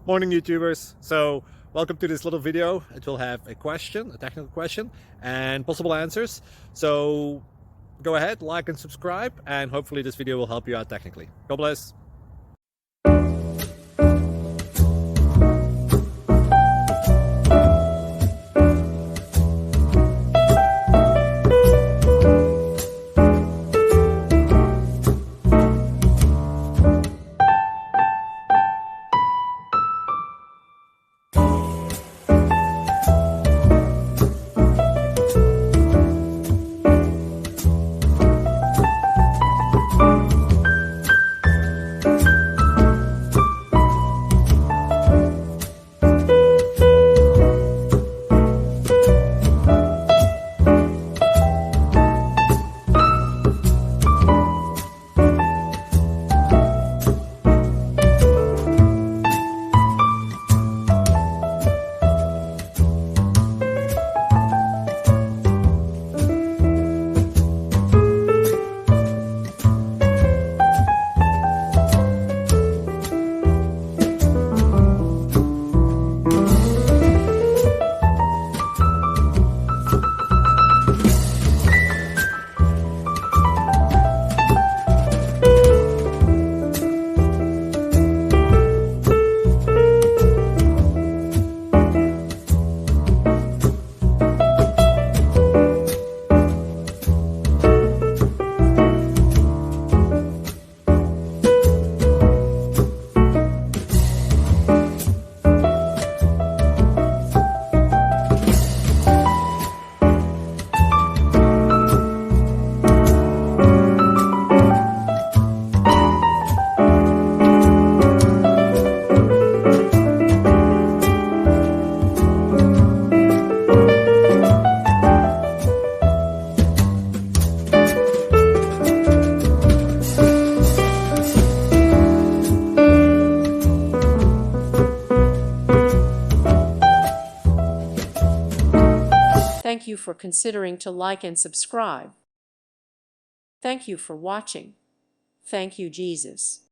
Morning YouTubers. So welcome to this little video. It will have a question, a technical question, and possible answers. So go ahead, like and subscribe, and hopefully this video will help you out technically. God bless. Thank you for considering to like and subscribe. Thank you for watching. Thank you, Jesus.